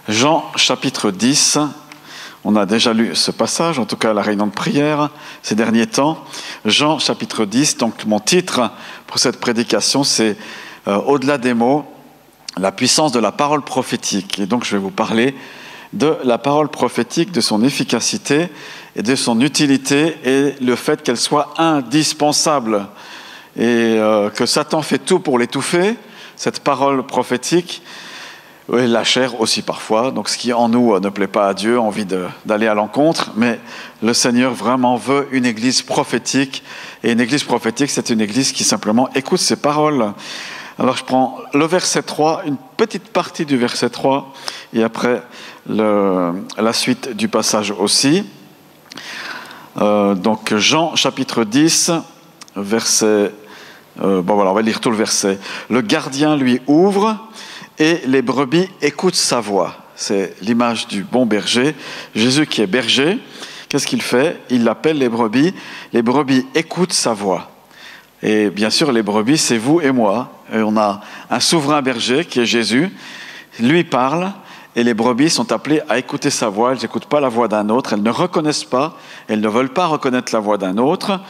Jean chapitre 10, on a déjà lu ce passage, en tout cas à la réunion de prière ces derniers temps. Jean chapitre 10, donc mon titre pour cette prédication c'est Au-delà des mots, la puissance de la parole prophétique. Et donc je vais vous parler de la parole prophétique, de son efficacité et de son utilité et le fait qu'elle soit indispensable. Et que Satan fait tout pour l'étouffer, cette parole prophétique, et la chair aussi parfois, donc ce qui en nous ne plaît pas à Dieu, envie d'aller à l'encontre, mais le Seigneur vraiment veut une église prophétique, et une église prophétique c'est une église qui simplement écoute ses paroles. Alors je prends le verset 3, une petite partie du verset 3, et après la suite du passage aussi. Donc Jean chapitre 10, verset... on va lire tout le verset. Le gardien lui ouvre et les brebis écoutent sa voix. C'est l'image du bon berger. Jésus qui est berger, qu'est-ce qu'il fait? Il appelle les brebis écoutent sa voix. Et bien sûr, les brebis, c'est vous et moi. Et on a un souverain berger qui est Jésus. Lui parle et les brebis sont appelées à écouter sa voix. Elles n'écoutent pas la voix d'un autre. Elles ne reconnaissent pas. Elles ne veulent pas reconnaître la voix d'un autre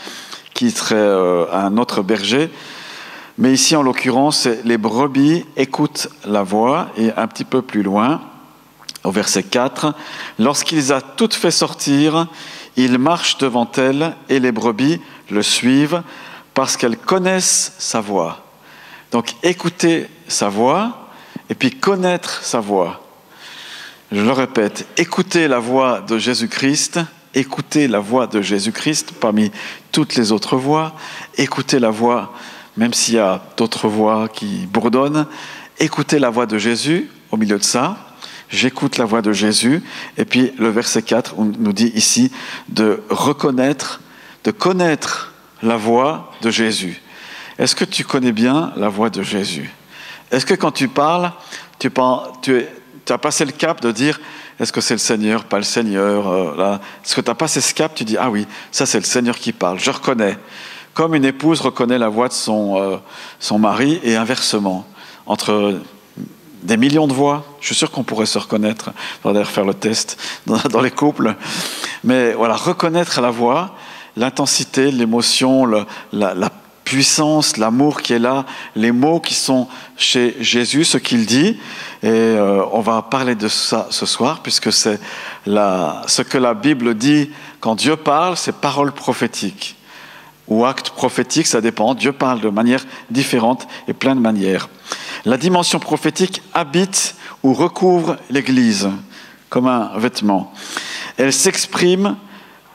qui serait un autre berger. Mais ici, en l'occurrence, les brebis écoutent la voix. Et un petit peu plus loin, au verset 4, « Lorsqu'il a toutes fait sortir, il marche devant elles et les brebis le suivent parce qu'elles connaissent sa voix. » Donc, écouter sa voix et puis connaître sa voix. Je le répète, écouter la voix de Jésus-Christ, écouter la voix de Jésus-Christ parmi toutes les autres voix, écouter la voix, même s'il y a d'autres voix qui bourdonnent, écouter la voix de Jésus au milieu de ça. J'écoute la voix de Jésus. Et puis le verset 4 nous dit ici de reconnaître, de connaître la voix de Jésus. Est-ce que tu connais bien la voix de Jésus? Est-ce que quand tu parles, tu as passé le cap de dire est-ce que c'est le Seigneur, pas le Seigneur là. Est-ce que tu as passé ce cap, tu dis ah oui, ça c'est le Seigneur qui parle, je reconnais. Comme une épouse reconnaît la voix de son mari et inversement. Entre des millions de voix, je suis sûr qu'on pourrait se reconnaître. On va d'ailleurs faire le test dans les couples. Mais voilà, reconnaître la voix, l'intensité, l'émotion, la puissance, l'amour qui est là, les mots qui sont chez Jésus, ce qu'il dit. Et on va parler de ça ce soir, puisque c'est ce que la Bible dit quand Dieu parle, c'est parole prophétique. Ou acte prophétique, ça dépend. Dieu parle de manière différente et plein de manières. La dimension prophétique habite ou recouvre l'Église comme un vêtement. Elle s'exprime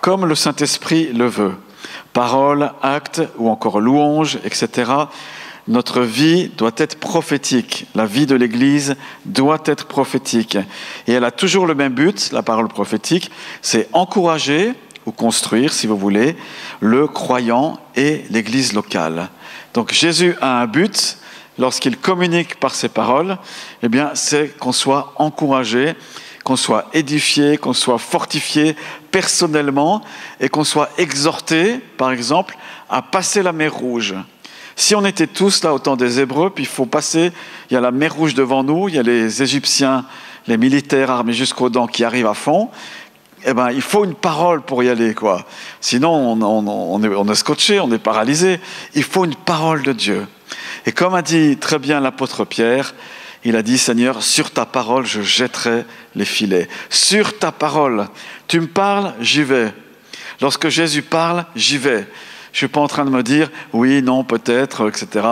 comme le Saint-Esprit le veut. Parole, acte ou encore louange, etc. Notre vie doit être prophétique. La vie de l'Église doit être prophétique. Et elle a toujours le même but, la parole prophétique, c'est encourager ou construire, si vous voulez, le croyant et l'Église locale. Donc Jésus a un but, lorsqu'il communique par ses paroles, eh bien, c'est qu'on soit encouragé, qu'on soit édifié, qu'on soit fortifié personnellement et qu'on soit exhorté, par exemple, à passer la mer Rouge. Si on était tous là au temps des Hébreux, puis il faut passer, il y a la mer Rouge devant nous, il y a les Égyptiens, les militaires armés jusqu'aux dents qui arrivent à fond, eh ben, il faut une parole pour y aller, quoi. Sinon, on est scotché, on est paralysé. Il faut une parole de Dieu. Et comme a dit très bien l'apôtre Pierre, il a dit, Seigneur, sur ta parole, je jetterai les filets. Sur ta parole, tu me parles, j'y vais. Lorsque Jésus parle, j'y vais. Je ne suis pas en train de me dire, oui, non, peut-être, etc.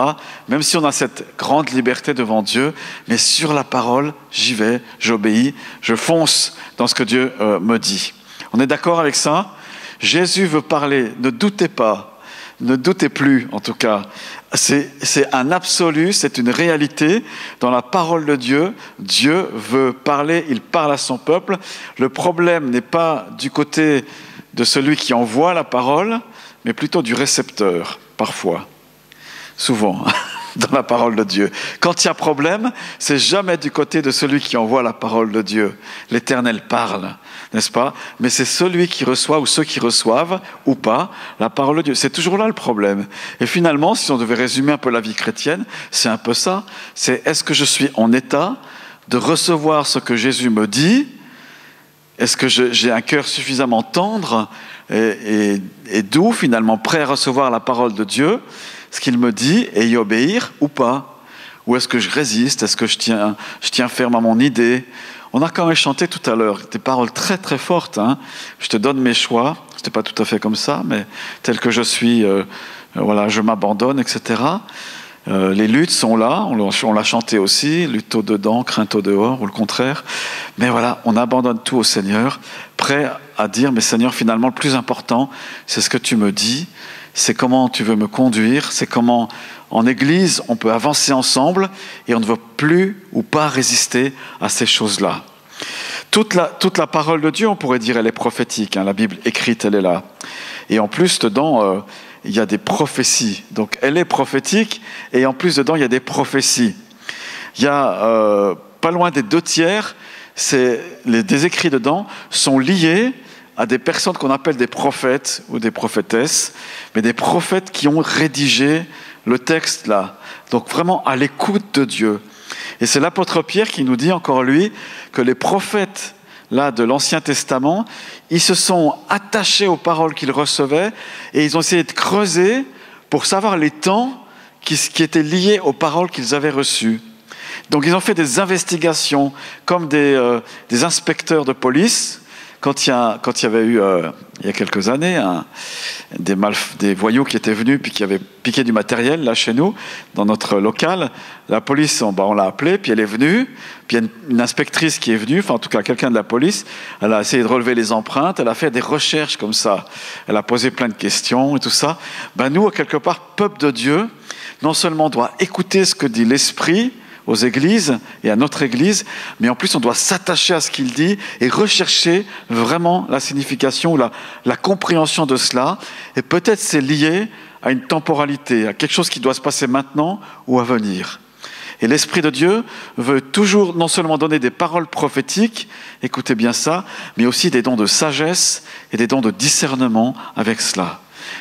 Même si on a cette grande liberté devant Dieu, mais sur la parole, j'y vais, j'obéis, je fonce dans ce que Dieu me dit. On est d'accord avec ça? Jésus veut parler, ne doutez pas, ne doutez plus en tout cas. C'est un absolu, c'est une réalité. Dans la parole de Dieu, Dieu veut parler, il parle à son peuple. Le problème n'est pas du côté de celui qui envoie la parole, mais plutôt du récepteur, parfois, souvent, dans la parole de Dieu. Quand il y a problème, c'est jamais du côté de celui qui envoie la parole de Dieu. L'Éternel parle, n'est-ce pas? Mais c'est celui qui reçoit ou ceux qui reçoivent, ou pas, la parole de Dieu. C'est toujours là le problème. Et finalement, si on devait résumer un peu la vie chrétienne, c'est un peu ça. C'est est-ce que je suis en état de recevoir ce que Jésus me dit? Est-ce que j'ai un cœur suffisamment tendre et doux, finalement, prêt à recevoir la parole de Dieu, ce qu'il me dit, et y obéir ou pas? Ou est-ce que je résiste? Est-ce que je tiens ferme à mon idée? On a quand même chanté tout à l'heure des paroles très très fortes. Hein. Je te donne mes choix. C'était pas tout à fait comme ça, mais tel que je suis, voilà, je m'abandonne, etc. Les luttes sont là. On l'a chanté aussi. Lutte au dedans, crainte au dehors, ou le contraire. Mais voilà, on abandonne tout au Seigneur, prêt à dire, mais Seigneur, finalement, le plus important, c'est ce que tu me dis. C'est comment tu veux me conduire. C'est comment, en Église, on peut avancer ensemble et on ne veut plus ou pas résister à ces choses-là. Toute la parole de Dieu, on pourrait dire, elle est prophétique. Hein, la Bible écrite, elle est là. Et en plus, dedans, il y a des prophéties. Donc, elle est prophétique et en plus, dedans, il y a des prophéties. Il y a pas loin des 2/3, des écrits dedans sont liés à des personnes qu'on appelle des prophètes ou des prophétesses, mais des prophètes qui ont rédigé le texte là. Donc vraiment à l'écoute de Dieu. Et c'est l'apôtre Pierre qui nous dit encore lui que les prophètes là de l'Ancien Testament, ils se sont attachés aux paroles qu'ils recevaient et ils ont essayé de creuser pour savoir les temps qui étaient liés aux paroles qu'ils avaient reçues. Donc ils ont fait des investigations comme des inspecteurs de police. Quand il y avait eu, il y a quelques années, des voyous qui étaient venus puis qui avaient piqué du matériel là chez nous, dans notre local, la police, on l'a appelée, puis elle est venue, puis il y a une inspectrice qui est venue, enfin en tout cas quelqu'un de la police, elle a essayé de relever les empreintes, elle a fait des recherches comme ça, elle a posé plein de questions et tout ça. Nous, quelque part, peuple de Dieu, non seulement on doit écouter ce que dit l'Esprit, aux églises et à notre église, mais en plus on doit s'attacher à ce qu'il dit et rechercher vraiment la signification ou la compréhension de cela. Et peut-être c'est lié à une temporalité, à quelque chose qui doit se passer maintenant ou à venir. Et l'Esprit de Dieu veut toujours non seulement donner des paroles prophétiques, écoutez bien ça, mais aussi des dons de sagesse et des dons de discernement avec cela.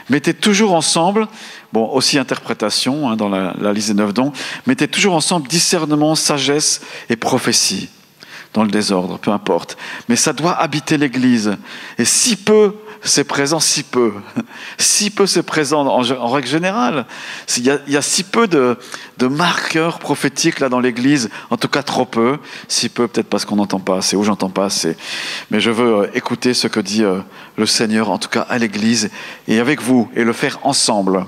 Mettez toujours ensemble, aussi interprétation dans la liste des 9 dons, mettez toujours ensemble discernement, sagesse et prophétie, dans le désordre, peu importe. Mais ça doit habiter l'Église. Et si peu c'est présent, si peu c'est présent en règle générale, il y a si peu de marqueurs prophétiques là dans l'Église, en tout cas trop peu, si peu peut-être parce qu'on n'entend pas assez ou j'entends pas assez. Mais je veux écouter ce que dit le Seigneur, en tout cas à l'Église et avec vous, et le faire ensemble.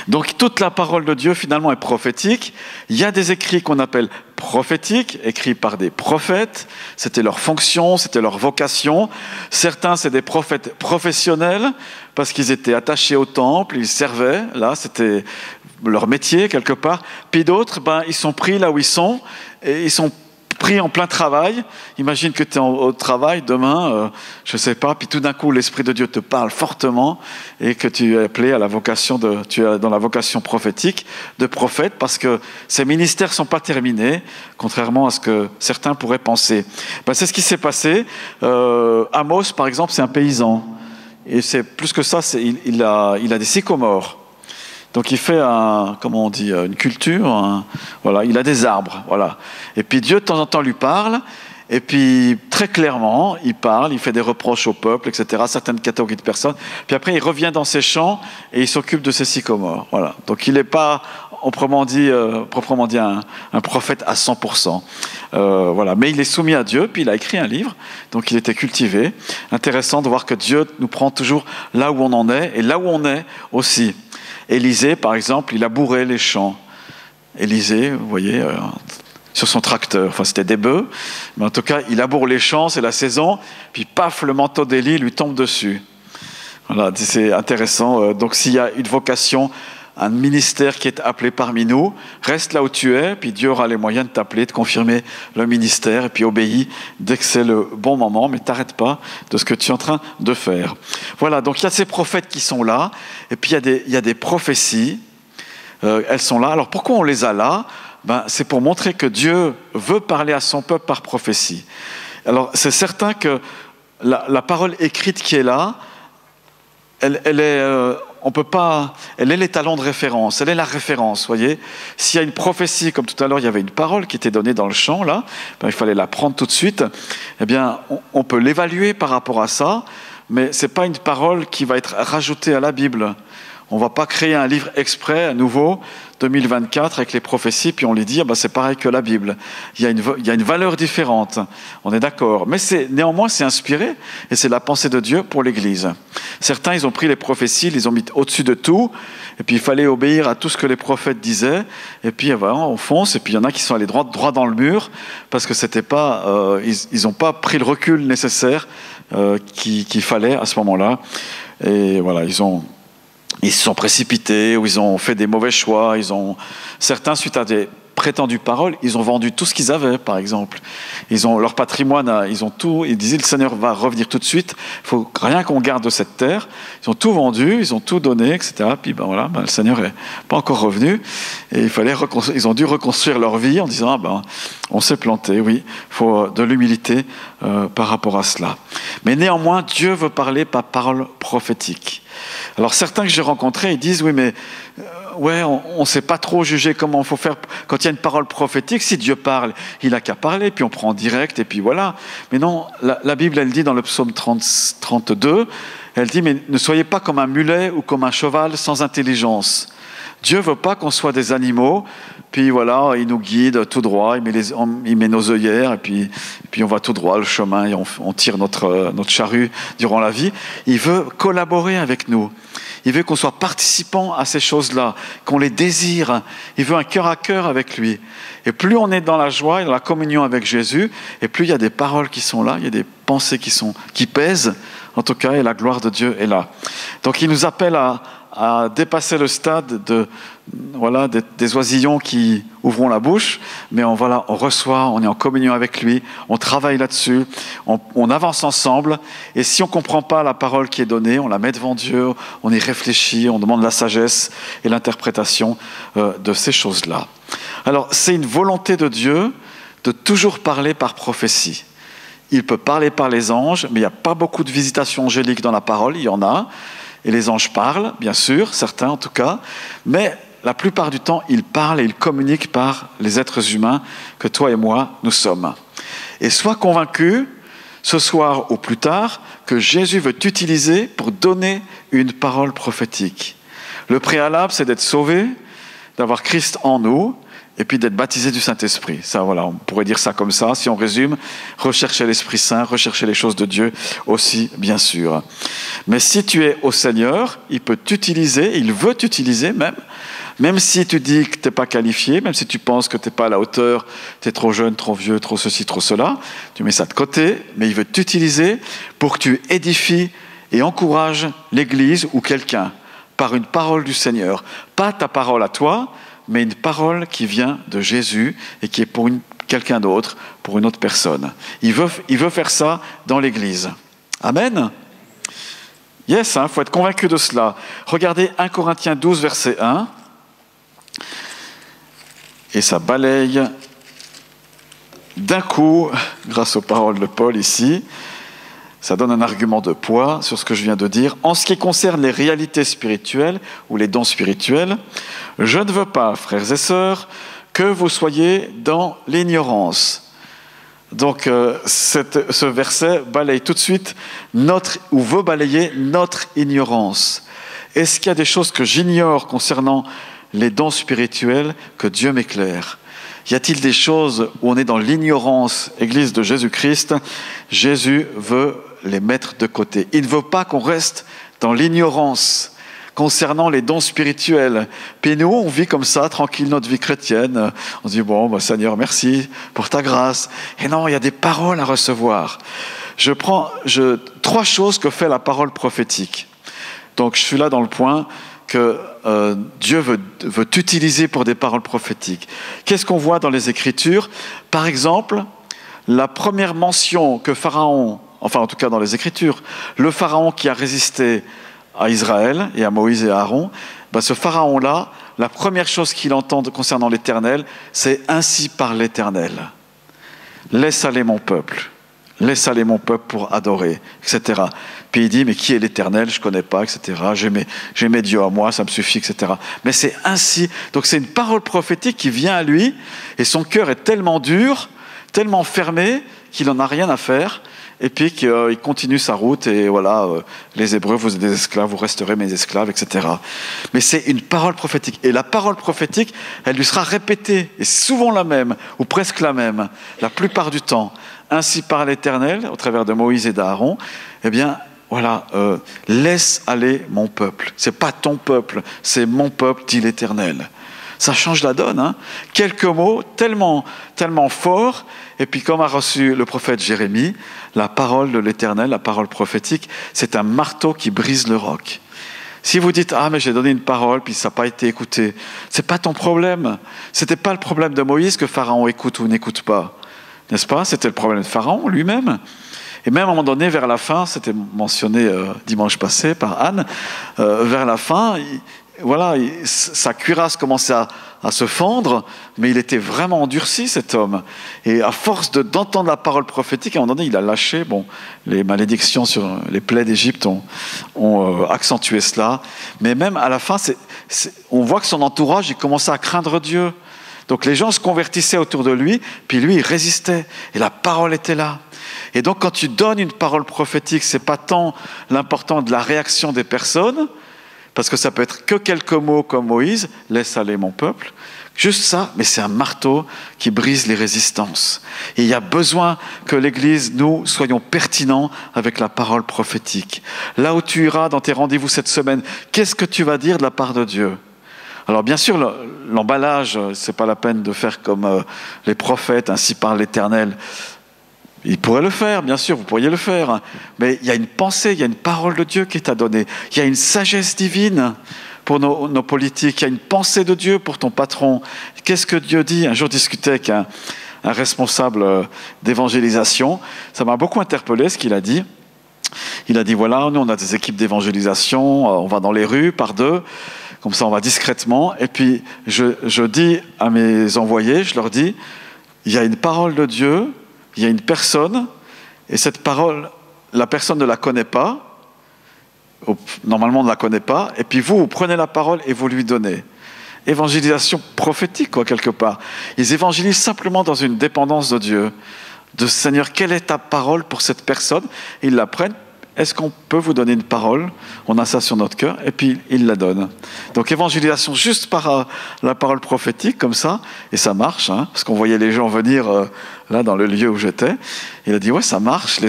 Donc toute la parole de Dieu finalement est prophétique. Il y a des écrits qu'on appelle prophétiques, écrits par des prophètes. C'était leur fonction, c'était leur vocation. Certains, c'est des prophètes professionnels parce qu'ils étaient attachés au temple, ils servaient. Là, c'était leur métier quelque part. Puis d'autres, ils sont pris là où ils sont et ils sont pris en plein travail. Imagine que tu es au travail demain, je ne sais pas, puis tout d'un coup l'Esprit de Dieu te parle fortement et que tu es appelé à tu es dans la vocation prophétique de prophète parce que ces ministères ne sont pas terminés, contrairement à ce que certains pourraient penser. C'est ce qui s'est passé. Amos, par exemple, c'est un paysan. Et c'est plus que ça, il a des sycomores. Donc il fait une culture, voilà, il a des arbres, voilà. Et puis Dieu de temps en temps lui parle, et puis très clairement, il parle, il fait des reproches au peuple, etc., certaines catégories de personnes. Puis après, il revient dans ses champs et il s'occupe de ses sycomores, voilà. Donc il n'est pas proprement dit un prophète à 100%. Voilà. Mais il est soumis à Dieu, puis il a écrit un livre, donc il était cultivé. Intéressant de voir que Dieu nous prend toujours là où on en est, et là où on est aussi. Élisée, par exemple, il labourait les champs. Élisée, vous voyez, sur son tracteur. Enfin, c'était des bœufs. Mais en tout cas, il laboure les champs, c'est la saison. Puis, paf, le manteau d'Élie lui tombe dessus. Voilà, c'est intéressant. Donc, s'il y a une vocation, un ministère qui est appelé parmi nous, reste là où tu es, puis Dieu aura les moyens de t'appeler, de confirmer le ministère, et puis obéis dès que c'est le bon moment, mais t'arrête pas de ce que tu es en train de faire. Voilà, donc il y a ces prophètes qui sont là, et puis il y a des prophéties, elles sont là. Alors pourquoi on les a là ? C'est pour montrer que Dieu veut parler à son peuple par prophétie. Alors c'est certain que la parole écrite qui est là, elle est... on peut pas... Elle est l'étalon de référence, elle est la référence, voyez. S'il y a une prophétie, comme tout à l'heure, il y avait une parole qui était donnée dans le champ, là, ben, il fallait la prendre tout de suite. Eh bien, on peut l'évaluer par rapport à ça, mais ce n'est pas une parole qui va être rajoutée à la Bible. On ne va pas créer un livre exprès, à nouveau, 2024, avec les prophéties, puis on les dit, c'est pareil que la Bible. Il y a une valeur différente, on est d'accord. Mais néanmoins, c'est inspiré, et c'est la pensée de Dieu pour l'Église. Certains, ils ont pris les prophéties, ils les ont mis au-dessus de tout, et puis il fallait obéir à tout ce que les prophètes disaient, et puis voilà, on fonce, et puis il y en a qui sont allés droit dans le mur, parce que c'était pas, ils n'ont pas pris le recul nécessaire qu'il fallait à ce moment-là. Et voilà, ils se sont précipités, ou ils ont fait des mauvais choix. Certains, suite à des prétendues paroles, ils ont vendu tout ce qu'ils avaient, par exemple. Leur patrimoine, ils ont tout. Ils disaient, le Seigneur va revenir tout de suite. Il faut rien qu'on garde de cette terre. Ils ont tout vendu, ils ont tout donné, etc. Puis le Seigneur n'est pas encore revenu. Et ils ont dû reconstruire leur vie en disant, on s'est planté, oui. Il faut de l'humilité par rapport à cela. Mais néanmoins, Dieu veut parler par parole prophétique. Alors certains que j'ai rencontrés, ils disent, oui, mais on ne sait pas trop juger comment il faut faire. Quand il y a une parole prophétique, si Dieu parle, il n'a qu'à parler, puis on prend en direct, et puis voilà. Mais non, la Bible, elle dit dans le psaume 32, elle dit, mais ne soyez pas comme un mulet ou comme un cheval sans intelligence. Dieu ne veut pas qu'on soit des animaux, puis voilà, il nous guide tout droit, il met nos œillères, et puis on va tout droit le chemin, et on tire notre charrue durant la vie. Il veut collaborer avec nous. Il veut qu'on soit participant à ces choses-là, qu'on les désire. Il veut un cœur à cœur avec lui. Et plus on est dans la joie et dans la communion avec Jésus, et plus il y a des paroles qui sont là, il y a des pensées qui pèsent, en tout cas, et la gloire de Dieu est là. Donc il nous appelle à dépasser le stade des oisillons qui ouvront la bouche, mais on reçoit, on est en communion avec lui, on travaille là-dessus, on avance ensemble, et si on ne comprend pas la parole qui est donnée, on la met devant Dieu, on y réfléchit, on demande la sagesse et l'interprétation de ces choses-là. Alors, c'est une volonté de Dieu de toujours parler par prophétie. Il peut parler par les anges, mais il n'y a pas beaucoup de visitations angéliques dans la parole, il y en a, et les anges parlent, bien sûr, certains en tout cas, mais la plupart du temps, ils parlent et ils communiquent par les êtres humains que toi et moi, nous sommes. Et sois convaincu, ce soir ou plus tard, que Jésus veut t'utiliser pour donner une parole prophétique. Le préalable, c'est d'être sauvé, d'avoir Christ en nous, et puis d'être baptisé du Saint-Esprit. Ça, on pourrait dire ça comme ça, si on résume, rechercher l'Esprit Saint, rechercher les choses de Dieu aussi, bien sûr. Mais si tu es au Seigneur, il peut t'utiliser, il veut t'utiliser même si tu dis que tu n'es pas qualifié, même si tu penses que tu n'es pas à la hauteur, tu es trop jeune, trop vieux, trop ceci, trop cela, tu mets ça de côté, mais il veut t'utiliser pour que tu édifies et encourages l'Église ou quelqu'un par une parole du Seigneur. Pas ta parole à toi, mais une parole qui vient de Jésus et qui est pour quelqu'un d'autre, pour une autre personne. Il veut faire ça dans l'Église. Amen. Yes, faut être convaincu de cela. Regardez 1 Corinthiens 12, verset 1. Et ça balaye d'un coup, grâce aux paroles de Paul ici, ça donne un argument de poids sur ce que je viens de dire. En ce qui concerne les réalités spirituelles ou les dons spirituels, je ne veux pas, frères et sœurs, que vous soyez dans l'ignorance. Donc, ce verset balaye tout de suite veut balayer notre ignorance. Est-ce qu'il y a des choses que j'ignore concernant les dons spirituels que Dieu m'éclaire? Y a-t-il des choses où on est dans l'ignorance, Église de Jésus-Christ? Jésus veut les mettre de côté. Il ne veut pas qu'on reste dans l'ignorance concernant les dons spirituels. Puis nous, on vit comme ça, tranquille, notre vie chrétienne. On se dit, Seigneur, merci pour ta grâce. Et non, il y a des paroles à recevoir. Je prends 3 choses que fait la parole prophétique. Donc, je suis là dans le point que Dieu veut t'utiliser pour des paroles prophétiques. Qu'est-ce qu'on voit dans les Écritures? Par exemple, la première mention que Pharaon, enfin en tout cas dans les Écritures, le Pharaon qui a résisté à Israël et à Moïse et à Aaron, ce Pharaon-là, la première chose qu'il entend concernant l'Éternel, c'est « Ainsi parle l'Éternel. Laisse aller mon peuple. Laisse aller mon peuple pour adorer, etc. Puis il dit, mais qui est l'Éternel? Je ne connais pas, etc. J'ai mes dieux à moi, ça me suffit, etc. Mais c'est ainsi. Donc c'est une parole prophétique qui vient à lui, et son cœur est tellement dur, tellement fermé, qu'il n'en a rien à faire, et puis qu'il continue sa route, et voilà, les Hébreux, vous êtes des esclaves, vous resterez mes esclaves, etc. Mais c'est une parole prophétique. Et la parole prophétique, elle lui sera répétée, et souvent la même, ou presque la même, la plupart du temps. Ainsi parle l'Éternel, au travers de Moïse et d'Aaron, eh bien, voilà, laisse aller mon peuple. C'est pas ton peuple, c'est mon peuple, dit l'Éternel. Ça change la donne, hein. Quelques mots tellement, tellement forts, et puis comme a reçu le prophète Jérémie, la parole de l'Éternel, la parole prophétique, c'est un marteau qui brise le roc. Si vous dites, ah mais j'ai donné une parole, puis ça n'a pas été écouté, c'est pas ton problème. C'était pas le problème de Moïse que Pharaon écoute ou n'écoute pas. N'est-ce pas? C'était le problème de Pharaon lui-même. Et même à un moment donné, vers la fin, c'était mentionné dimanche passé par Anne, vers la fin, voilà, sa cuirasse commençait à se fendre, mais il était vraiment endurci, cet homme. Et à force d'entendre la parole prophétique, à un moment donné, il a lâché. Bon, les malédictions sur les plaies d'Égypte ont accentué cela. Mais même à la fin, on voit que son entourage, il commençait à craindre Dieu. Donc les gens se convertissaient autour de lui, puis lui, il résistait. Et la parole était là. Et donc quand tu donnes une parole prophétique, ce n'est pas tant l'important de la réaction des personnes, parce que ça peut être que quelques mots comme Moïse, « Laisse aller mon peuple », juste ça, mais c'est un marteau qui brise les résistances. Et il y a besoin que l'Église, nous, soyons pertinents avec la parole prophétique. Là où tu iras dans tes rendez-vous cette semaine, qu'est-ce que tu vas dire de la part de Dieu ? Alors bien sûr, l'emballage, c'est pas la peine de faire comme les prophètes, ainsi parle l'Éternel. Il pourrait le faire, bien sûr, vous pourriez le faire. Mais il y a une pensée, il y a une parole de Dieu qui est à donner. Il y a une sagesse divine pour nos politiques. Il y a une pensée de Dieu pour ton patron. Qu'est-ce que Dieu dit? Un jour, je discutais avec un responsable d'évangélisation. Ça m'a beaucoup interpellé ce qu'il a dit. Il a dit, voilà, nous on a des équipes d'évangélisation, on va dans les rues par deux. Comme ça, on va discrètement. Et puis, je dis à mes envoyés, je leur dis, il y a une parole de Dieu, il y a une personne, et cette parole, la personne ne la connaît pas. Normalement, on ne la connaît pas. Et puis, vous prenez la parole et vous lui donnez. Évangélisation prophétique, quoi, quelque part. Ils évangélisent simplement dans une dépendance de Dieu. De Seigneur, quelle est ta parole pour cette personne? Et ils la prennent. Est-ce qu'on peut vous donner une parole? On a ça sur notre cœur, et puis il la donne. Donc évangélisation juste par la parole prophétique, comme ça, et ça marche, hein, parce qu'on voyait les gens venir là dans le lieu où j'étais. Il a dit, ouais, ça marche, les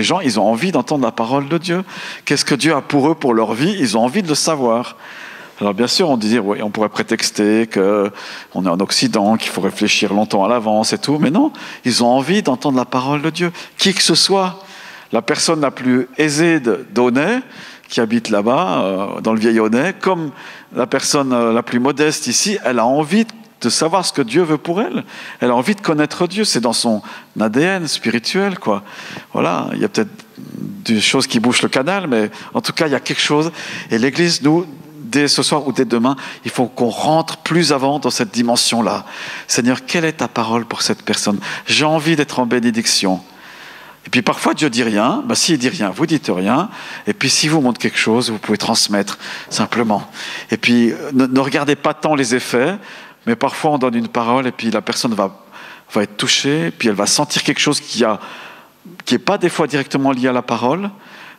gens, ils ont envie d'entendre la parole de Dieu. Qu'est-ce que Dieu a pour eux, pour leur vie? Ils ont envie de le savoir. Alors bien sûr, on dit, oui, on pourrait prétexter qu'on est en Occident, qu'il faut réfléchir longtemps à l'avance et tout, mais non, ils ont envie d'entendre la parole de Dieu. Qui que ce soit. La personne la plus aisée d'Aunay, qui habite là-bas, dans le vieil Aunay, comme la personne la plus modeste ici, elle a envie de savoir ce que Dieu veut pour elle. Elle a envie de connaître Dieu. C'est dans son ADN spirituel, quoi. Voilà, il y a peut-être des choses qui bouchent le canal, mais en tout cas, il y a quelque chose. Et l'Église, nous, dès ce soir ou dès demain, il faut qu'on rentre plus avant dans cette dimension-là. Seigneur, quelle est ta parole pour cette personne? J'ai envie d'être en bénédiction. Et puis parfois Dieu dit rien, ben, s'il dit rien, vous dites rien, et puis s'il vous montre quelque chose, vous pouvez transmettre simplement. Et puis ne regardez pas tant les effets, mais parfois on donne une parole et puis la personne va être touchée, puis elle va sentir quelque chose qui est pas des fois directement lié à la parole.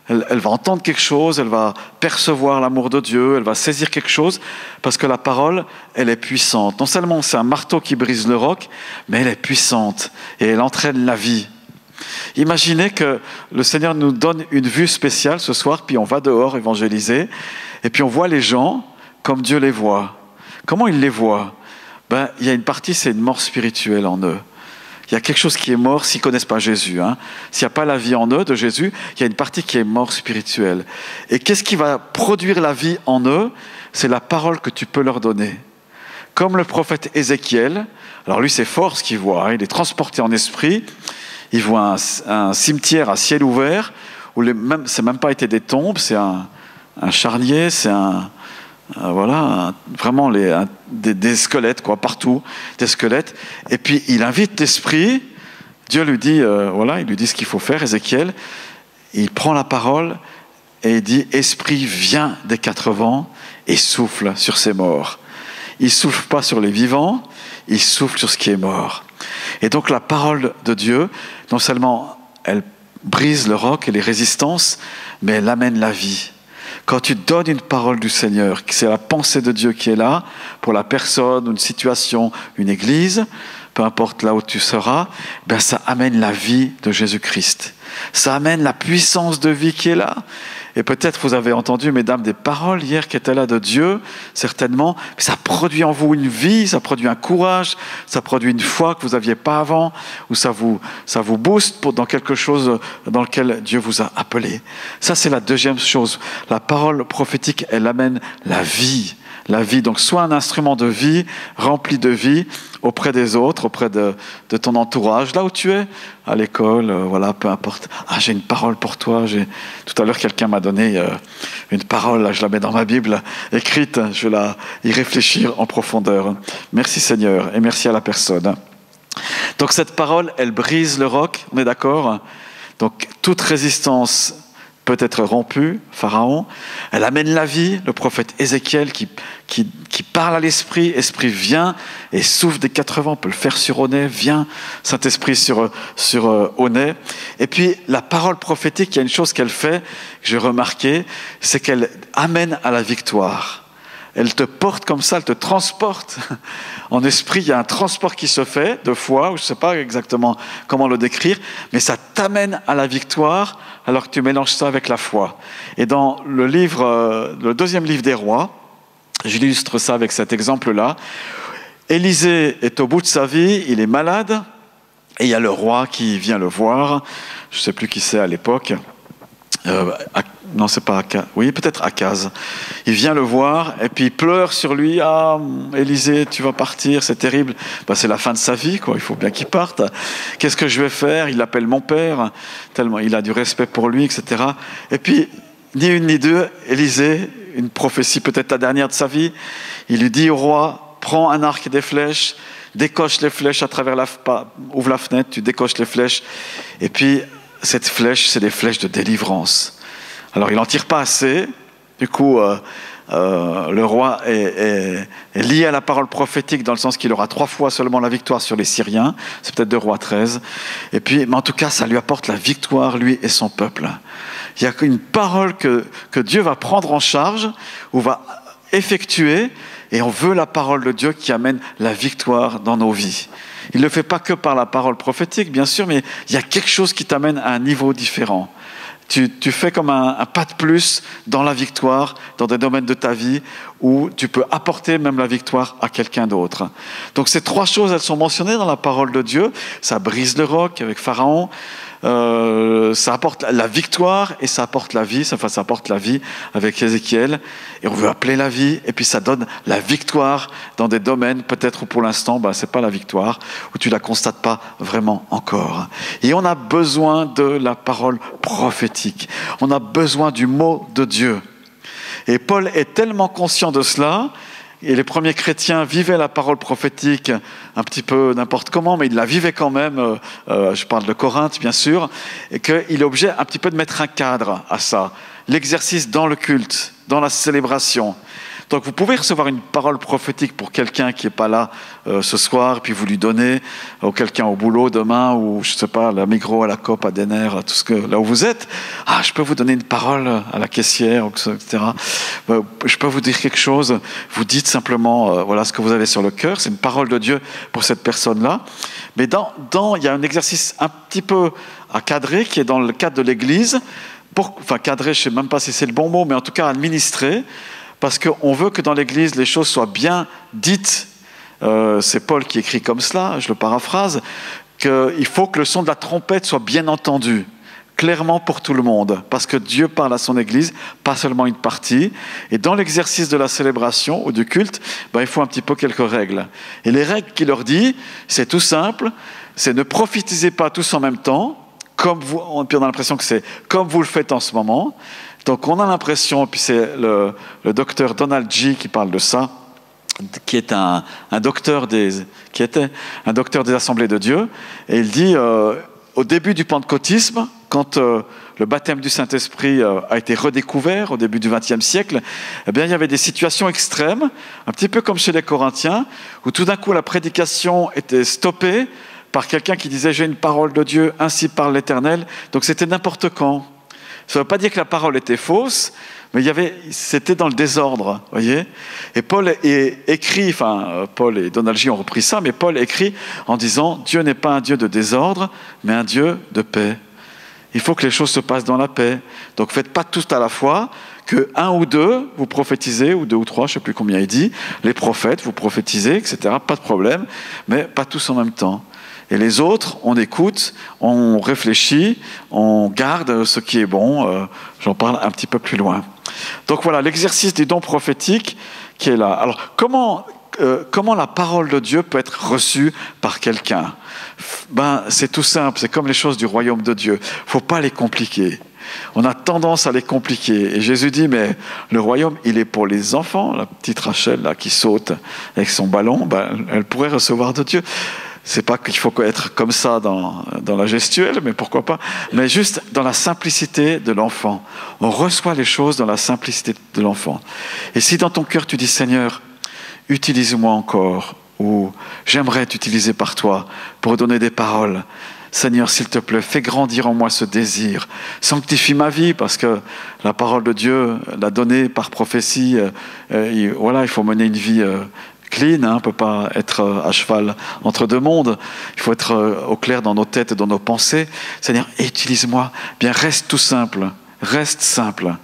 Elle va entendre quelque chose, elle va percevoir l'amour de Dieu, elle va saisir quelque chose, parce que la parole, elle est puissante. Non seulement c'est un marteau qui brise le roc, mais elle est puissante et elle entraîne la vie. Imaginez que le Seigneur nous donne une vue spéciale ce soir, puis on va dehors évangéliser, et puis on voit les gens comme Dieu les voit. Comment il les voit? Il y a une partie, c'est une mort spirituelle en eux. Il y a quelque chose qui est mort s'ils ne connaissent pas Jésus. Hein. S'il n'y a pas la vie en eux de Jésus, il y a une partie qui est mort spirituelle. Et qu'est-ce qui va produire la vie en eux? C'est la parole que tu peux leur donner. Comme le prophète Ézéchiel, alors lui c'est fort ce qu'il voit, hein. Il est transporté en esprit. Il voit un cimetière à ciel ouvert, où c'est même pas été des tombes, c'est un charnier, c'est vraiment des squelettes, quoi, partout, des squelettes. Et puis il invite l'esprit, Dieu lui dit, il lui dit ce qu'il faut faire, Ézéchiel. Il prend la parole et il dit, Esprit, viens des 4 vents et souffle sur ces morts. Il ne souffle pas sur les vivants, il souffle sur ce qui est mort. Et donc la parole de Dieu, non seulement elle brise le roc et les résistances, mais elle amène la vie. Quand tu donnes une parole du Seigneur, que c'est la pensée de Dieu qui est là, pour la personne, une situation, une église, peu importe là où tu seras, ben ça amène la vie de Jésus-Christ. Ça amène la puissance de vie qui est là. Et peut-être vous avez entendu, mesdames, des paroles hier qui étaient là de Dieu, certainement. Mais ça produit en vous une vie, ça produit un courage, ça produit une foi que vous n'aviez pas avant, ou ça vous booste dans quelque chose dans lequel Dieu vous a appelé. Ça, c'est la deuxième chose. La parole prophétique, elle amène la vie. La vie, donc soit un instrument de vie, rempli de vie, auprès des autres, auprès de ton entourage, là où tu es, à l'école, peu importe. Ah, j'ai une parole pour toi. Tout à l'heure, quelqu'un m'a donné une parole, là, je la mets dans ma Bible, écrite, je vais y réfléchir en profondeur. Merci Seigneur, et merci à la personne. Donc cette parole, elle brise le roc, on est d'accord? Donc toute résistance peut être rompue, Pharaon. Elle amène la vie, le prophète Ézéchiel qui parle à l'Esprit. Esprit vient et souffle des 4 vents, on peut le faire sur Onet, viens Saint-Esprit sur Onet. Et puis la parole prophétique, il y a une chose qu'elle fait, que j'ai remarqué, c'est qu'elle amène à la victoire. Elle te porte comme ça, elle te transporte. En esprit, il y a un transport qui se fait de foi, ou je ne sais pas exactement comment le décrire, mais ça t'amène à la victoire alors que tu mélanges ça avec la foi. Et dans le 2e livre des rois, j'illustre ça avec cet exemple-là. Élisée est au bout de sa vie, il est malade, et il y a le roi qui vient le voir. Je ne sais plus qui c'est à l'époque. Non, c'est pas Akaz. Oui, peut-être Akaz. Il vient le voir et puis il pleure sur lui. Ah, Élisée, tu vas partir, c'est terrible. C'est la fin de sa vie, quoi. Il faut bien qu'il parte. Qu'est-ce que je vais faire? Il l'appelle mon père, tellement il a du respect pour lui, etc. Et puis, ni une ni deux, Élisée, une prophétie peut-être la dernière de sa vie, il lui dit au roi, prends un arc et des flèches, décoche les flèches à travers ouvre la fenêtre, tu décoches les flèches. Et puis, cette flèche, c'est des flèches de délivrance. Alors, il n'en tire pas assez. Du coup, le roi est lié à la parole prophétique dans le sens qu'il aura 3 fois seulement la victoire sur les Syriens. C'est peut-être 2 Rois 13. Et puis, mais en tout cas, ça lui apporte la victoire, lui et son peuple. Il y a une parole que Dieu va prendre en charge ou va effectuer. Et on veut la parole de Dieu qui amène la victoire dans nos vies. Il ne le fait pas que par la parole prophétique, bien sûr, mais il y a quelque chose qui t'amène à un niveau différent. Tu fais comme un pas de plus dans la victoire, dans des domaines de ta vie où tu peux apporter même la victoire à quelqu'un d'autre. Donc ces 3 choses, elles sont mentionnées dans la parole de Dieu. Ça brise le roc avec Pharaon, ça apporte la victoire et ça apporte la vie. Ça apporte la vie avec Ézéchiel. Et on veut appeler la vie et puis ça donne la victoire dans des domaines peut-être où pour l'instant, c'est pas la victoire, où tu la constates pas vraiment encore. Et on a besoin de la parole prophétique. On a besoin du mot de Dieu. Et Paul est tellement conscient de cela, et les premiers chrétiens vivaient la parole prophétique un petit peu n'importe comment, mais ils la vivaient quand même, je parle de Corinthe bien sûr, et qu'il est obligé un petit peu de mettre un cadre à ça. L'exercice dans le culte, dans la célébration. Donc vous pouvez recevoir une parole prophétique pour quelqu'un qui n'est pas là ce soir, puis vous lui donnez, ou quelqu'un au boulot demain, ou je ne sais pas, à la Migros, à la Coop, à Denner, à tout là où vous êtes. Ah, je peux vous donner une parole à la caissière, etc. Je peux vous dire quelque chose. Vous dites simplement, voilà ce que vous avez sur le cœur. C'est une parole de Dieu pour cette personne-là. Mais il y a un exercice un petit peu à cadrer qui est dans le cadre de l'Église. Cadrer, je ne sais même pas si c'est le bon mot, mais en tout cas administrer. Parce qu'on veut que dans l'Église, les choses soient bien dites. C'est Paul qui écrit comme cela, je le paraphrase, qu'il faut que le son de la trompette soit bien entendu, clairement pour tout le monde, parce que Dieu parle à son Église, pas seulement une partie. Et dans l'exercice de la célébration ou du culte, il faut un petit peu quelques règles. Et les règles qu'il leur dit, c'est tout simple, c'est ne prophétisez pas tous en même temps, on a l'impression que c'est comme vous le faites en ce moment. Donc on a l'impression, puis c'est le docteur Donald G. qui parle de ça, qui est qui était un docteur des Assemblées de Dieu, et il dit au début du pentecôtisme, quand le baptême du Saint-Esprit a été redécouvert au début du XXe siècle, eh bien, il y avait des situations extrêmes, un petit peu comme chez les Corinthiens, où tout d'un coup la prédication était stoppée par quelqu'un qui disait « J'ai une parole de Dieu, ainsi parle l'Éternel ». Donc c'était n'importe quand. Ça ne veut pas dire que la parole était fausse, mais c'était dans le désordre, voyez. Et Paul écrit, Paul et Donald J ont repris ça, mais Paul écrit en disant « Dieu n'est pas un Dieu de désordre, mais un Dieu de paix ». Il faut que les choses se passent dans la paix. Donc faites pas tout à la fois, que un ou deux, vous prophétisez, ou deux ou trois, je ne sais plus combien il dit, les prophètes, vous prophétisez, etc., pas de problème, mais pas tous en même temps. Et les autres, on écoute, on réfléchit, on garde ce qui est bon. J'en parle un petit peu plus loin. Donc voilà, l'exercice du don prophétique qui est là. Alors, comment la parole de Dieu peut être reçue par quelqu'un ? C'est tout simple, c'est comme les choses du royaume de Dieu. Il ne faut pas les compliquer. On a tendance à les compliquer. Et Jésus dit, mais le royaume, il est pour les enfants. La petite Rachel là, qui saute avec son ballon, elle pourrait recevoir de Dieu. C'est pas qu'il faut être comme ça dans la gestuelle, mais pourquoi pas. Mais juste dans la simplicité de l'enfant. On reçoit les choses dans la simplicité de l'enfant. Et si dans ton cœur tu dis, Seigneur, utilise-moi encore, ou j'aimerais t'utiliser par toi pour donner des paroles. Seigneur, s'il te plaît, fais grandir en moi ce désir. Sanctifie ma vie, parce que la parole de Dieu l'a donnée par prophétie. Il faut mener une vie clean, on ne peut pas être à cheval entre deux mondes. Il faut être au clair dans nos têtes et dans nos pensées. Seigneur, utilise-moi. Bien, reste tout simple. Reste simple.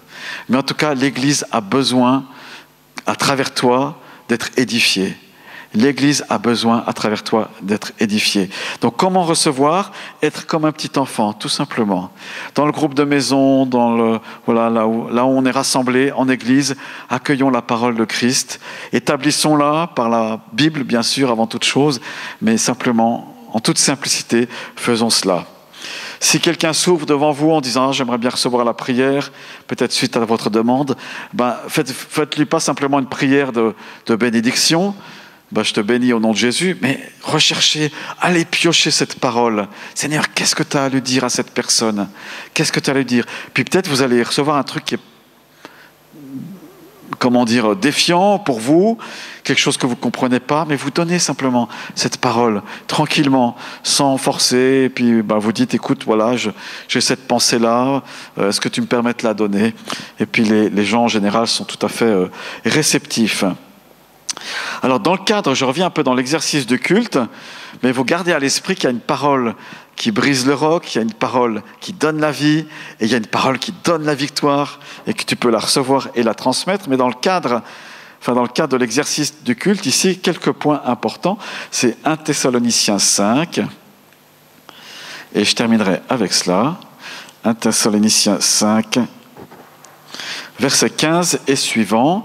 Mais en tout cas, l'Église a besoin, à travers toi, d'être édifiée. L'Église a besoin, à travers toi, d'être édifiée. Donc, comment recevoir ? Être comme un petit enfant, tout simplement. Dans le groupe de maison, là où on est rassemblés, en Église, accueillons la parole de Christ. Établissons-la par la Bible, bien sûr, avant toute chose, mais simplement, en toute simplicité, faisons cela. Si quelqu'un s'ouvre devant vous en disant « J'aimerais bien recevoir la prière », peut-être suite à votre demande, faites-lui pas simplement une prière de bénédiction. Je te bénis au nom de Jésus, mais recherchez, allez piocher cette parole. Seigneur, qu'est-ce que tu as à lui dire à cette personne ? Qu'est-ce que tu as à lui dire ? Puis peut-être vous allez recevoir un truc qui est, défiant pour vous, quelque chose que vous ne comprenez pas, mais vous donnez simplement cette parole, tranquillement, sans forcer, et puis vous dites, écoute, voilà, j'ai cette pensée-là, est-ce que tu me permets de la donner ? Et puis les gens en général sont tout à fait réceptifs. Alors dans le cadre, je reviens un peu dans l'exercice du culte, mais vous gardez à l'esprit qu'il y a une parole qui brise le roc, il y a une parole qui donne la vie, et il y a une parole qui donne la victoire, et que tu peux la recevoir et la transmettre. Mais dans le cadre de l'exercice du culte, ici, quelques points importants. C'est 1 Thessaloniciens 5, et je terminerai avec cela. 1 Thessaloniciens 5, verset 15 et suivant.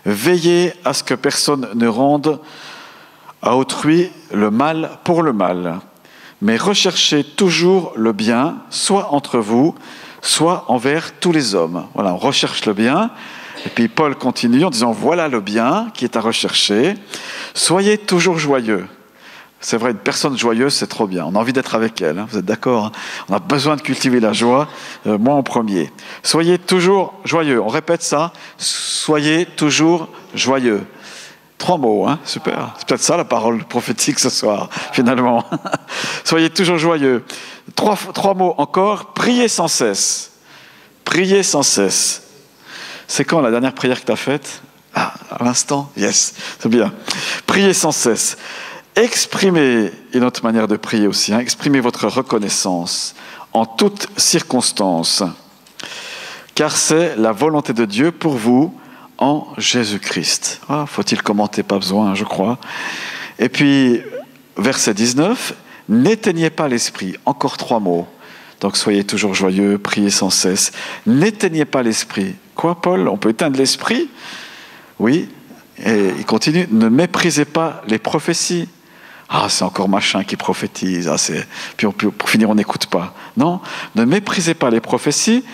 Veillez à ce que personne ne rende à autrui le mal pour le mal, mais recherchez toujours le bien, soit entre vous, soit envers tous les hommes. Voilà, on recherche le bien. Et puis Paul continue en disant, voilà le bien qui est à rechercher. Soyez toujours joyeux. C'est vrai, une personne joyeuse, c'est trop bien. On a envie d'être avec elle, vous êtes d'accord ? On a besoin de cultiver la joie, moi en premier. Soyez toujours joyeux. On répète ça. Soyez toujours joyeux. 3 mots, super. C'est peut-être ça la parole prophétique ce soir, finalement. Soyez toujours joyeux. 3 mots encore. Priez sans cesse. Priez sans cesse. C'est quand la dernière prière que tu as faite ? À l'instant ? Yes, c'est bien. Priez sans cesse. Exprimez, une autre manière de prier aussi, exprimez votre reconnaissance en toutes circonstances, car c'est la volonté de Dieu pour vous en Jésus-Christ. Faut-il commenter ? Pas besoin, je crois. Et puis, verset 19, n'éteignez pas l'esprit. Encore 3 mots. Donc, soyez toujours joyeux, priez sans cesse. N'éteignez pas l'esprit. Quoi, Paul ? On peut éteindre l'esprit ? Oui. Et il continue, ne méprisez pas les prophéties. C'est encore machin qui prophétise. Puis pour finir, on n'écoute pas. Non, ne méprisez pas les prophéties,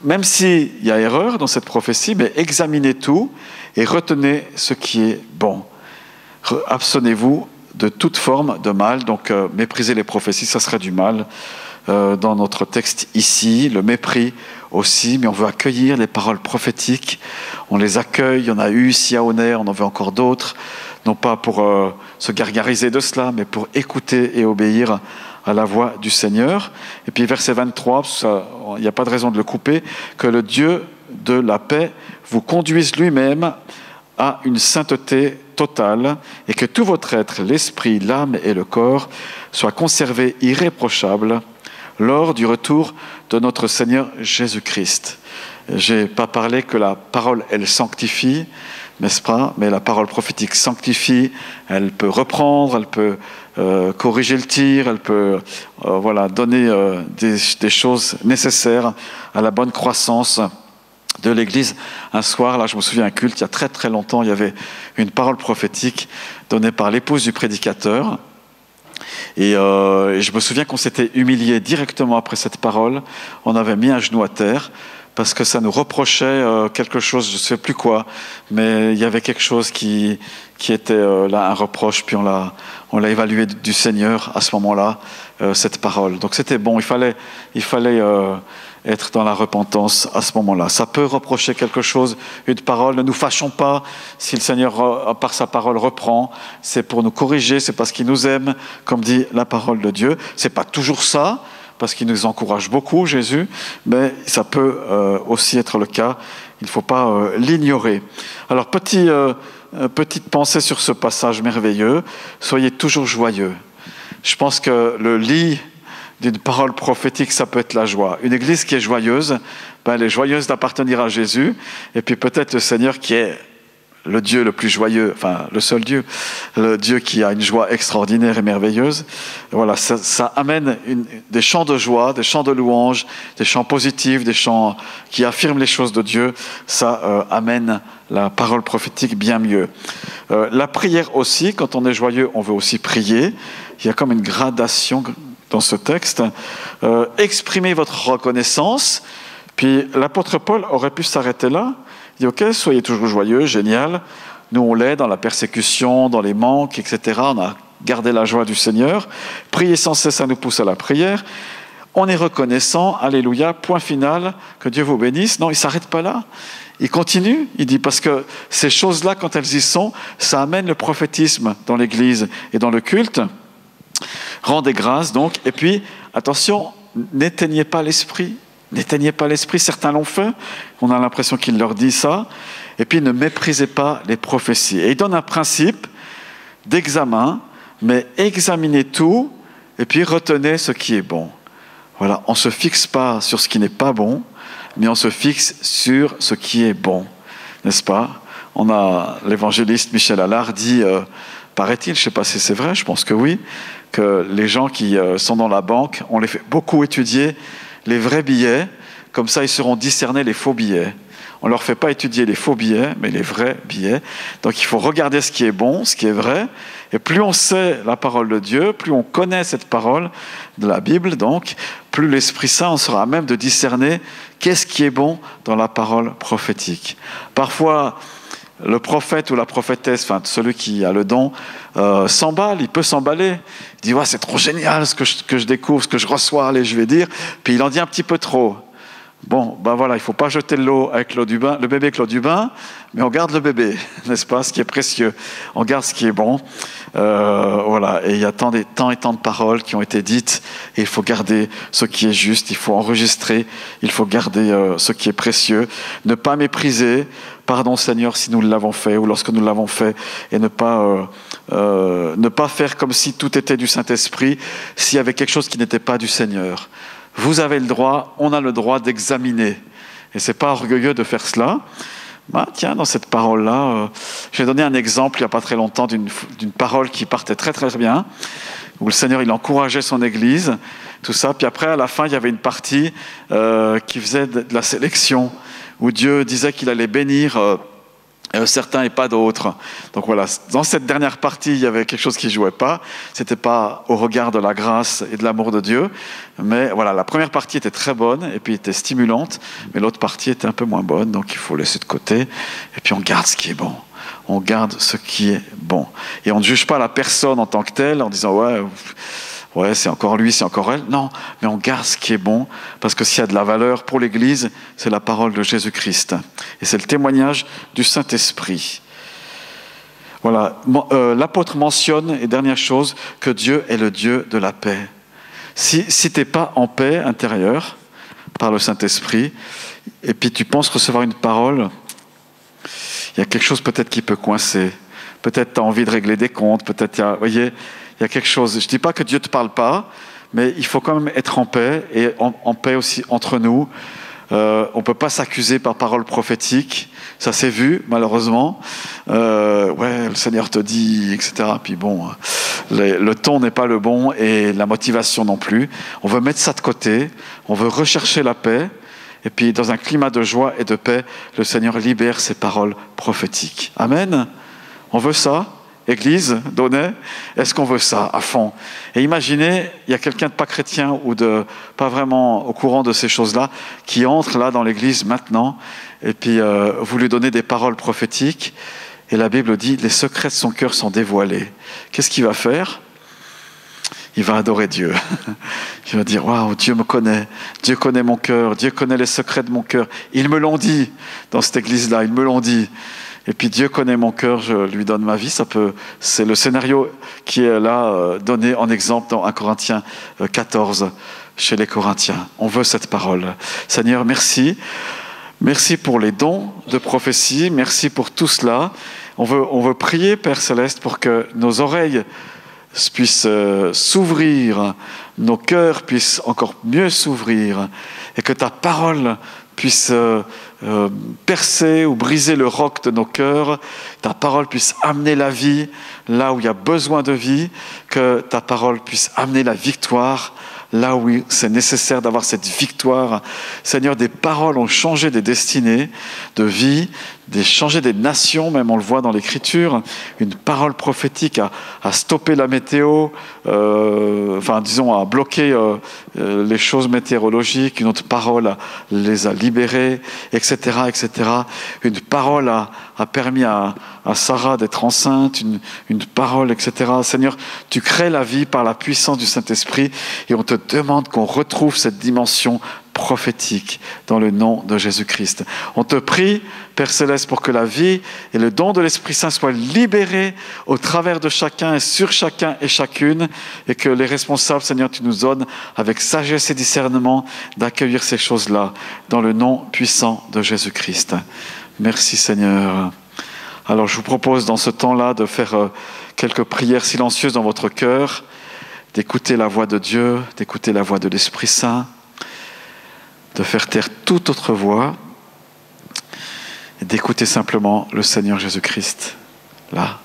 même s'il y a erreur dans cette prophétie, mais examinez tout et retenez ce qui est bon. Abstenez-vous de toute forme de mal. Donc mépriser les prophéties, ça serait du mal. Dans notre texte ici, le mépris aussi, mais on veut accueillir les paroles prophétiques. On les accueille, on a eu ici à Aunay, on en veut encore d'autres, non pas pour se gargariser de cela, mais pour écouter et obéir à la voix du Seigneur. Et puis verset 23, il n'y a pas de raison de le couper, que le Dieu de la paix vous conduise lui-même à une sainteté totale et que tout votre être, l'esprit, l'âme et le corps, soient conservés irréprochables lors du retour de notre Seigneur Jésus-Christ. Je n'ai pas parlé que la parole, elle sanctifie, n'est-ce pas? Mais la parole prophétique sanctifie, elle peut reprendre, elle peut corriger le tir, elle peut donner des choses nécessaires à la bonne croissance de l'Église. Un soir, là, je me souviens un culte, il y a très très longtemps, il y avait une parole prophétique donnée par l'épouse du prédicateur. Et je me souviens qu'on s'était humilié directement après cette parole. On avait mis un genou à terre parce que ça nous reprochait quelque chose, je ne sais plus quoi, mais il y avait quelque chose qui était là, un reproche, puis on l'a évalué du Seigneur à ce moment-là, cette parole. Donc c'était bon, il fallait être dans la repentance à ce moment-là. Ça peut reprocher quelque chose, une parole. Ne nous fâchons pas si le Seigneur, par sa parole, reprend. C'est pour nous corriger, c'est parce qu'il nous aime, comme dit la parole de Dieu. C'est pas toujours ça, parce qu'il nous encourage beaucoup, Jésus, mais ça peut aussi être le cas. Il ne faut pas l'ignorer. Alors, petite pensée sur ce passage merveilleux. Soyez toujours joyeux. Je pense que le lit d'une parole prophétique, ça peut être la joie. Une église qui est joyeuse, elle est joyeuse d'appartenir à Jésus, et puis peut-être le Seigneur qui est le Dieu le plus joyeux, enfin le seul Dieu, le Dieu qui a une joie extraordinaire et merveilleuse. Voilà, ça amène des chants de joie, des chants de louange, des chants positifs, des chants qui affirment les choses de Dieu. Ça amène la parole prophétique bien mieux. La prière aussi, quand on est joyeux, on veut aussi prier. Il y a comme une gradation dans ce texte. Exprimez votre reconnaissance. Puis l'apôtre Paul aurait pu s'arrêter là. Il dit, ok, soyez toujours joyeux, génial. Nous, on l'est dans la persécution, dans les manques, etc. On a gardé la joie du Seigneur. Prier sans cesse, ça nous pousse à la prière. On est reconnaissant, alléluia, point final, que Dieu vous bénisse. Non, il ne s'arrête pas là. Il continue, il dit, parce que ces choses-là, quand elles y sont, ça amène le prophétisme dans l'Église et dans le culte. Rendez grâce, donc. Et puis, attention, n'éteignez pas l'esprit. N'éteignez pas l'esprit, certains l'ont fait, on a l'impression qu'il leur dit ça, et puis ne méprisez pas les prophéties. Et il donne un principe d'examen, mais examinez tout, et puis retenez ce qui est bon. Voilà, on ne se fixe pas sur ce qui n'est pas bon, mais on se fixe sur ce qui est bon, n'est-ce pas? On a l'évangéliste Michel Allard dit, paraît-il, je ne sais pas si c'est vrai, je pense que oui, que les gens qui sont dans la banque, on les fait beaucoup étudier les vrais billets, comme ça ils seront discernés les faux billets. On ne leur fait pas étudier les faux billets, mais les vrais billets. Donc il faut regarder ce qui est bon, ce qui est vrai, et plus on sait la parole de Dieu, plus on connaît cette parole de la Bible, donc plus l'Esprit Saint sera à même de discerner qu'est-ce qui est bon dans la parole prophétique. Parfois, le prophète ou la prophétesse, enfin celui qui a le don, s'emballe, il peut s'emballer. Il dit, ouais, c'est trop génial ce que je découvre, ce que je reçois, allez, je vais dire. Puis il en dit un petit peu trop. Bon, ben voilà, il ne faut pas jeter l'eau avec l'eau du bain, le bébé avec l'eau du bain, mais on garde le bébé, n'est-ce pas, ce qui est précieux. On garde ce qui est bon. Voilà, et il y a tant et tant de paroles qui ont été dites, et il faut garder ce qui est juste, il faut enregistrer, il faut garder ce qui est précieux. Ne pas mépriser, pardon Seigneur si nous l'avons fait, ou lorsque nous l'avons fait, et ne pas faire comme si tout était du Saint-Esprit, s'il y avait quelque chose qui n'était pas du Seigneur. Vous avez le droit, on a le droit d'examiner. Et ce n'est pas orgueilleux de faire cela. Bah, tiens, dans cette parole-là, j'ai donné un exemple il n'y a pas très longtemps d'une parole qui partait très très bien, où le Seigneur il encourageait son Église, tout ça. Puis après, à la fin, il y avait une partie qui faisait de la sélection, où Dieu disait qu'il allait bénir certains et pas d'autres. Donc voilà, dans cette dernière partie, il y avait quelque chose qui ne jouait pas. C'était pas au regard de la grâce et de l'amour de Dieu. Mais voilà, la première partie était très bonne et puis était stimulante, mais l'autre partie était un peu moins bonne, donc il faut laisser de côté. Et puis on garde ce qui est bon. on garde ce qui est bon. Et on ne juge pas la personne en tant que telle en disant ouais, c'est encore lui, c'est encore elle. Non, mais on garde ce qui est bon, parce que s'il y a de la valeur pour l'Église, c'est la parole de Jésus-Christ. Et c'est le témoignage du Saint-Esprit. Voilà, l'apôtre mentionne, et dernière chose, que Dieu est le Dieu de la paix. Si tu n'es pas en paix intérieure par le Saint-Esprit, et puis tu penses recevoir une parole, il y a quelque chose peut-être qui peut coincer. Peut-être tu as envie de régler des comptes, peut-être il y a quelque chose. Je ne dis pas que Dieu ne te parle pas, mais il faut quand même être en paix, et en paix aussi entre nous. On ne peut pas s'accuser par parole prophétique, ça s'est vu malheureusement. Le Seigneur te dit, etc. Puis bon, le ton n'est pas le bon et la motivation non plus. On veut mettre ça de côté, on veut rechercher la paix. Et puis dans un climat de joie et de paix, le Seigneur libère ses paroles prophétiques. Amen. On veut ça? Église, Donnay, est-ce qu'on veut ça à fond? Et imaginez, il y a quelqu'un de pas chrétien ou de pas vraiment au courant de ces choses-là qui entre là dans l'église maintenant, et puis vous lui donnez des paroles prophétiques, et la Bible dit, les secrets de son cœur sont dévoilés. Qu'est-ce qu'il va faire? Il va adorer Dieu. Il va dire, waouh, Dieu me connaît, Dieu connaît mon cœur, Dieu connaît les secrets de mon cœur. Ils me l'ont dit dans cette église-là, ils me l'ont dit. Et puis Dieu connaît mon cœur, je lui donne ma vie. C'est le scénario qui est là donné en exemple dans 1 Corinthiens 14 chez les Corinthiens. On veut cette parole. Seigneur, merci. Merci pour les dons de prophétie. Merci pour tout cela. On veut prier, Père Céleste, pour que nos oreilles puissent s'ouvrir, nos cœurs puissent encore mieux s'ouvrir, et que ta parole puisse percer ou briser le roc de nos cœurs, ta parole puisse amener la vie là où il y a besoin de vie, que ta parole puisse amener la victoire là où c'est nécessaire d'avoir cette victoire. Seigneur, des paroles ont changé des destinées de vie, changé des nations, même on le voit dans l'Écriture. Une parole prophétique a stoppé la météo, à bloquer les choses météorologiques. Une autre parole les a libérées, etc., etc. Une parole a permis à Sarah d'être enceinte, une parole, etc. Seigneur, tu crées la vie par la puissance du Saint-Esprit, et on te demande qu'on retrouve cette dimension prophétique dans le nom de Jésus-Christ. On te prie, Père Céleste, pour que la vie et le don de l'Esprit Saint soient libérés au travers de chacun et sur chacun et chacune, et que les responsables, Seigneur, tu nous donnes avec sagesse et discernement d'accueillir ces choses-là dans le nom puissant de Jésus-Christ. Merci Seigneur. Alors je vous propose dans ce temps-là de faire quelques prières silencieuses dans votre cœur, d'écouter la voix de Dieu, d'écouter la voix de l'Esprit Saint, de faire taire toute autre voix et d'écouter simplement le Seigneur Jésus-Christ, là.